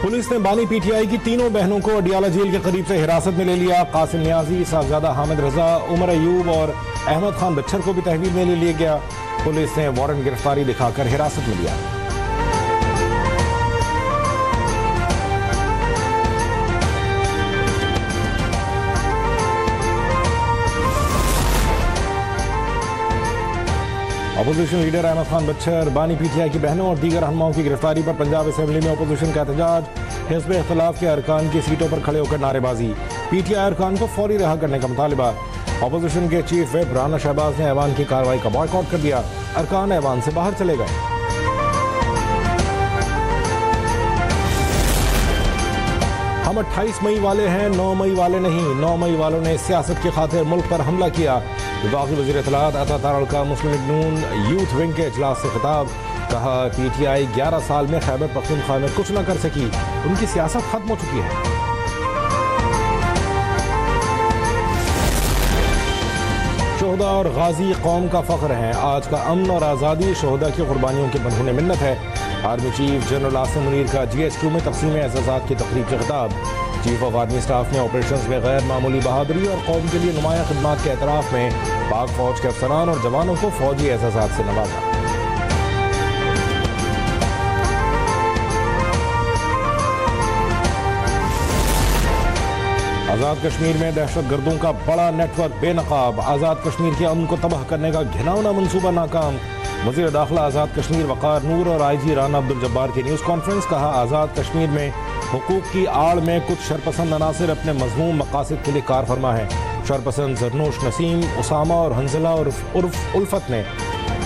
Police ने बानी PTI की तीनों बहनों को अडियाला जेल के करीब से हिरासत में ले लिया। कासिम नियाजी, साहबजादा हामिद रजा, उमर अयूब और अहमद खान बच्चर को भी तहवील में ले लिया गया। पुलिस ने वारंट गिरफ्तारी दिखाकर हिरासत में लिया। अपोजिशन लीडर अहमद खान बच्चर, बानी पीटीआई की बहनों और दीगर रहनुमाओं की गिरफ्तारी पर पंजाब असेंबली में अपोजिशन का एहतजाज। हिज़्ब इख्तिलाफ के अरकान की सीटों पर खड़े होकर नारेबाजी। पीटीआई अरकान को फौरी रिहा करने का मुतालबा। अपोजिशन के चीफ व्हिप राना शहबाज ने ऐवान की कार्रवाई का बॉयकॉट कर दिया। अरकान ऐवान से बाहर चले गए। हम 28 मई वाले हैं, 9 मई वाले नहीं। 9 मई वालों ने सियासत की खातिर मुल्क पर हमला किया। वफाकी वज़ीर इत्तलात अता तारका मुस्लिम लीग नून यूथ विंग के इजलास से खिताब। कहा, पीटीआई 11 साल में खैबर पख्तूनख्वा में कुछ न कर सकी, उनकी सियासत खत्म हो चुकी है। शोहदा और गाजी कौम का फख्र हैं। आज का अमन और आज़ादी शोहदा की कुर्बानियों के बंधुने मिन्नत है। Army chief general Asim Munir का GHQ में तकसीम एजाज़ात की तकरीब से खिताब। चीफ ऑफ आर्मी स्टाफ ने ऑपरेशंस में गैर मामूली बहादुरी और कौम के लिए नुमाया खिदमात के एतराफ़ में पाक फौज के अफसरान और जवानों को फौजी एजाज़ात से नवाजा। आज़ाद कश्मीर में दहशतगर्दों का बड़ा नेटवर्क बेनकाब। आज़ाद कश्मीर के अमन को तबाह करने का घिनौना मनसूबा नाकाम। वज़ीर दाखिला आज़ाद कश्मीर वक़ार नूर और IG राना अब्दुल जब्बार की न्यूज़ कॉन्फ्रेंस। कहा, आज़ाद कश्मीर में हुकूक की आड़ में कुछ शरपसंद अनासिर अपने मज़मूम मकासद के लिए कार फरमा है। शरपसंद जरनोश नसीम, उसामा और हंजला और उर्फ उल्फत ने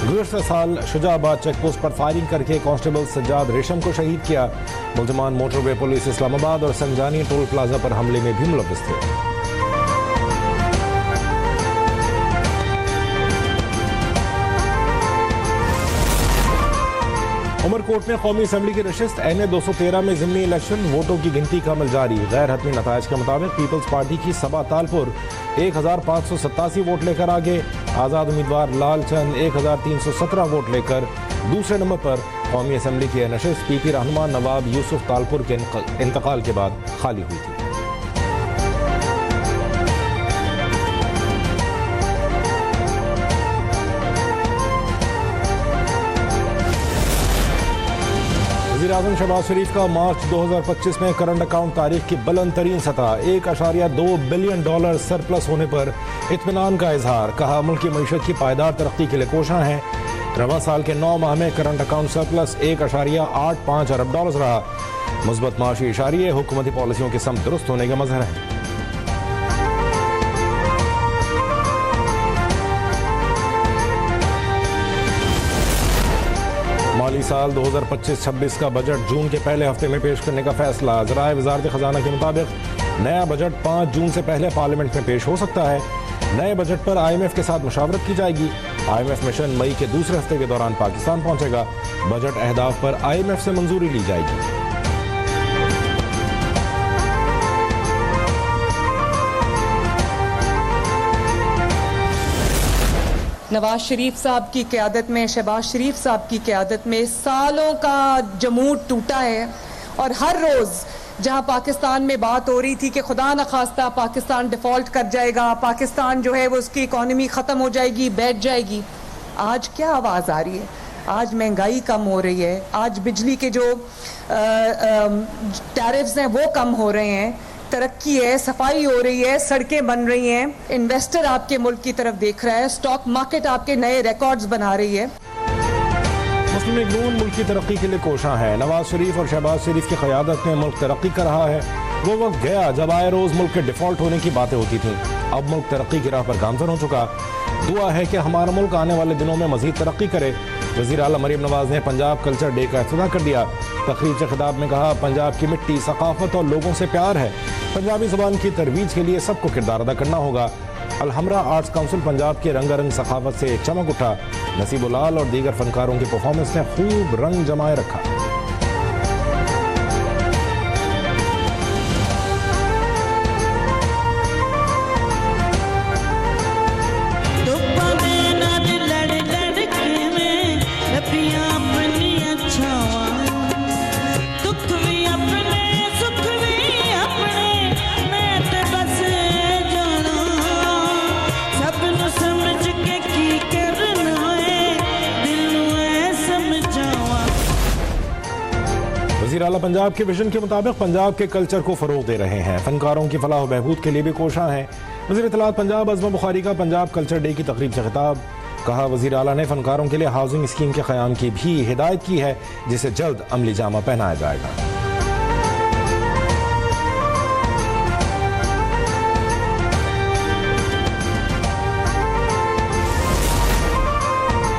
गुज़श्ता साल शुजाबाद चेक पोस्ट पर फायरिंग करके कांस्टेबल सज्जाद रेशम को शहीद किया। मुल्ज़मान मोटरवे पुलिस इस्लामाबाद और संजानी टोल प्लाजा पर हमले में भी मुलव्वस थे। उमरकोट में कौमी असम्बली की नशिस्त NA 213 में ज़िमनी इलेक्शन, वोटों की गिनती का अमल जारी। गैर हतमी नताइज के मुताबिक पीपल्स पार्टी की सबा तालपुर 1587 वोट लेकर आगे। आज़ाद उम्मीदवार लाल चंद 1317 वोट लेकर दूसरे नंबर पर। कौमी असम्बली की नशिस्त PP रहनुमा नवाब यूसुफ तालपुर के इंतकाल के बाद खाली हुई थी। वज़ीर-ए-आज़म शहबाज शरीफ का मार्च 2025 में करंट अकाउंट तारीख की बुलंद तरीन सतह $1.2 बिलियन सरप्लस होने पर इत्मीनान का इजहार। कहा, मुल्क की मईशत की पायदार तरक्की के लिए कोशां हैं। रवां साल के 9 माह में करंट अकाउंट सरप्लस $1.85 अरब रहा। मुस्बत माशी इशारे हुकूमती पॉलिसियों की समत दुरुस्त होने का मज़हर है। माली साल 2025-26 का बजट जून के पहले हफ्ते में पेश करने का फैसला। ज़राए वज़ारत ख़ज़ाना के मुताबिक नया बजट 5 जून से पहले पार्लियामेंट में पेश हो सकता है। नए बजट पर IMF के साथ मुशावरत की जाएगी। IMF मिशन मई के दूसरे हफ्ते के दौरान पाकिस्तान पहुंचेगा। बजट अहदाफ पर IMF से मंजूरी ली जाएगी। नवाज शरीफ साहब की क़यादत में, शहबाज शरीफ साहब की क़यादत में सालों का जमूद टूटा है। और हर रोज़ जहां पाकिस्तान में बात हो रही थी कि खुदा न खास्ता पाकिस्तान डिफ़ॉल्ट कर जाएगा, पाकिस्तान जो है वो उसकी इकॉनमी ख़त्म हो जाएगी, बैठ जाएगी, आज क्या आवाज़ आ रही है? आज महंगाई कम हो रही है, आज बिजली के जो टैरिफ्स हैं वो कम हो रहे हैं, तरक्की है, सफाई हो रही है, सड़कें बन रही हैं, इन्वेस्टर आपके मुल्क की तरफ देख रहा है, स्टॉक मार्केट आपके नए रिकॉर्ड्स बना रही है। मुस्लिम लीग नून मुल्क की तरक्की के लिए कोशां है। नवाज शरीफ और शहबाज शरीफ की क़यादत में मुल्क तरक्की कर रहा है। वो वक्त गया जब आए रोज़ मुल्क के डिफ़ॉल्ट होने की बातें होती थीं। अब मुल्क तरक्की की राह पर गामज़न हो चुका। दुआ है कि हमारा मुल्क आने वाले दिनों में मज़ीद तरक्की करे। वज़ीर आला मरीम नवाज ने पंजाब कल्चर डे का इफ्तिताह कर दिया। तकरीब से खिताब में कहा, पंजाब की मिट्टी, सकाफत और लोगों से प्यार है। पंजाबी ज़बान की तरवीज के लिए सबको किरदार अदा करना होगा। अलहमरा आर्ट्स काउंसिल पंजाब के रंगारंग सखावत से चमक उठा। नसीबुल्लाल और दीगर फनकारों की परफॉर्मेंस ने खूब रंग जमाए रखा। दुख भी अपने वज़ीर आला पंजाब के विजन के मुताबिक पंजाब के कल्चर को फ़रोग़ दे रहे हैं, फनकारों की फलाह व बहबूद के लिए भी कोशां हैं। वज़ीर इत्तलात पंजाब अज़मा बुखारी का पंजाब कल्चर डे की तकरीब से खिताब। कहा, वज़ीर आला ने फनकारों के लिए हाउसिंग स्कीम के क़याम की भी हिदायत की है, जिसे जल्द अमली जामा पहनाया जाएगा।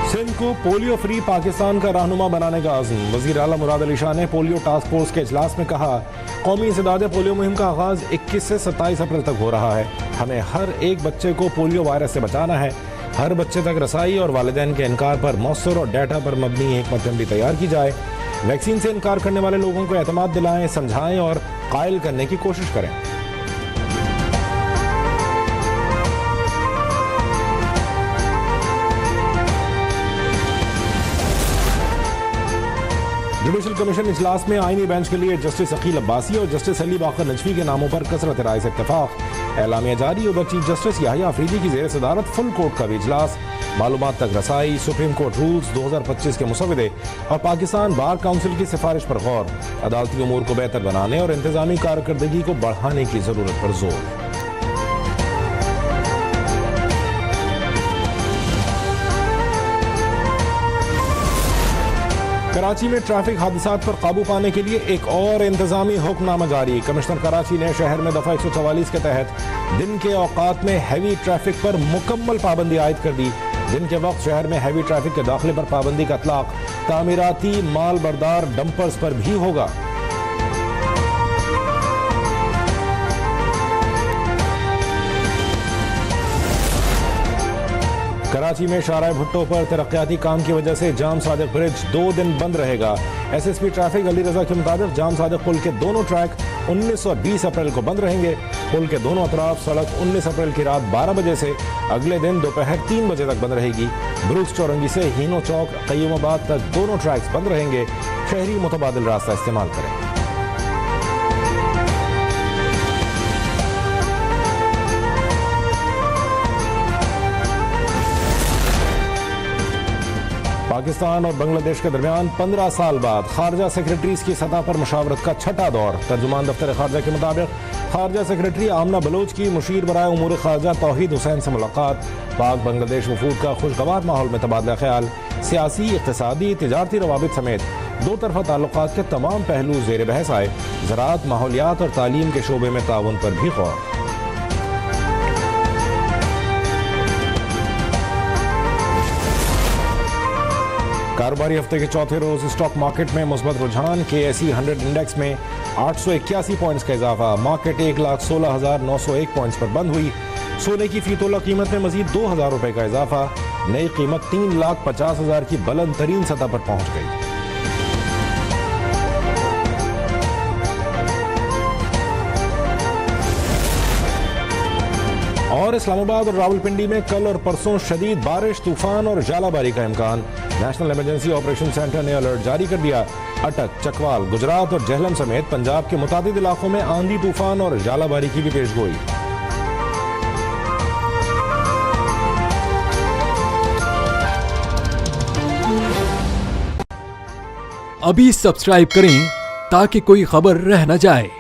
सिंध को पोलियो फ्री पाकिस्तान का रहनुमा बनाने का आज़म। वज़ीर आला मुराद अली शाह ने पोलियो टास्क फोर्स के इजलास में कहा, कौमी इंसदाद पोलियो मुहिम का आगाज़ 21 से 27 अप्रैल तक हो रहा है। हमें हर एक बच्चे को पोलियो वायरस से बचाना है। हर बच्चे तक रसाई और वालिदैन के इनकार पर मौसर और डाटा पर मबनी हिकमत अमली तैयार की जाए। वैक्सीन से इनकार करने वाले लोगों को एतमाद दिलाएं, समझाएं और कायल करने की कोशिश करें। जुडिशल कमीशन इजलास में आईनी बेंच के लिए जस्टिस अकील अब्बासी और जस्टिस अली बाकर नजफी के नामों पर कसरत राय से इत्तेफाक। एलामिया जारी। उधर चीफ जस्टिस याहिया अफरीदी की जेर सदारत फुल कोर्ट का भी इजलास। मालूमात तक रसाई, सुप्रीम कोर्ट रूल्स 2025 के मुसवदे और पाकिस्तान बार काउंसिल की सिफारिश पर गौर। अदालती उमूर को बेहतर बनाने और इंतजामी कारकर्दगी को बढ़ाने की जरूरत पर जोर। कराची में ट्रैफिक हादसात पर काबू पाने के लिए एक और इंतजामी हुक्मनामा जारी। कमिश्नर कराची ने शहर में दफा 144 के तहत दिन के औकात में हैवी ट्रैफिक पर मुकम्मल पाबंदी आयद कर दी। दिन के वक्त शहर में हैवी ट्रैफिक के दाखिले पर पाबंदी का इतलाक तामीराती माल बरदार डंपर्स पर भी होगा। कराची में शाहराह भुट्टो पर तरक्याती काम की वजह से जाम सादिक ब्रिज 2 दिन बंद रहेगा। एसएसपी ट्रैफिक अली रजा के मुताबिक जाम सादिक पुल के दोनों ट्रैक 19 और 20 अप्रैल को बंद रहेंगे। पुल के दोनों अतराफ सड़क 19 अप्रैल की रात 12 बजे से अगले दिन दोपहर 3 बजे तक बंद रहेगी। ब्रुक्स चौरंगी से हीनो चौक कय्यूमाबाद तक दोनों ट्रैक्स बंद रहेंगे। शहरी मुतबादिल रास्ता इस्तेमाल करें। पाकिस्तान और बांग्लादेश के दरमियान 15 साल बाद खारजा सेक्रेटरीज की सतह पर मुशावरत का छठा दौर। तर्जुमान दफ्तर खारजा के मुताबिक खारजा सेक्रेटरी आमना बलोच की मुशीर बराए उमूर खारजा तौहीद हुसैन से मुलाकात। पाक बांग्लादेश वफूद का खुशगवार माहौल में तबादला ख्याल। सियासी, इक़्तिसादी, तिजारती रवाबित समेत दो तरफा ताल्लुकात के तमाम पहलू ज़ेर बहस आए। ज़राअत, माहौलियात और तालीम के शोबे में ताउन पर भी गौर। कारोबारी हफ्ते के चौथे रोज स्टॉक मार्केट में मुस्बत रुझान। KSE 100 इंडेक्स में 881 पॉइंट्स का इजाफा। मार्केट 1,16,901 पॉइंट्स पर बंद हुई। सोने की फी तोला कीमत में मजीद 2,000 रुपए का इजाफा। नई कीमत 3,50,000 की बुलंद तरीन सतह पर पहुंच गई। और इस्लामाबाद और रावलपिंडी में कल और परसों शदीद बारिश, तूफान और जालाबारी का इम्कान। नेशनल इमरजेंसी ऑपरेशन सेंटर ने अलर्ट जारी कर दिया। अटक, चकवाल, गुजरात और जहलम समेत पंजाब के मुतादिद इलाकों में आंधी, तूफान और जालाबारी की भी पेशगोई। अभी सब्सक्राइब करें ताकि कोई खबर रह न जाए।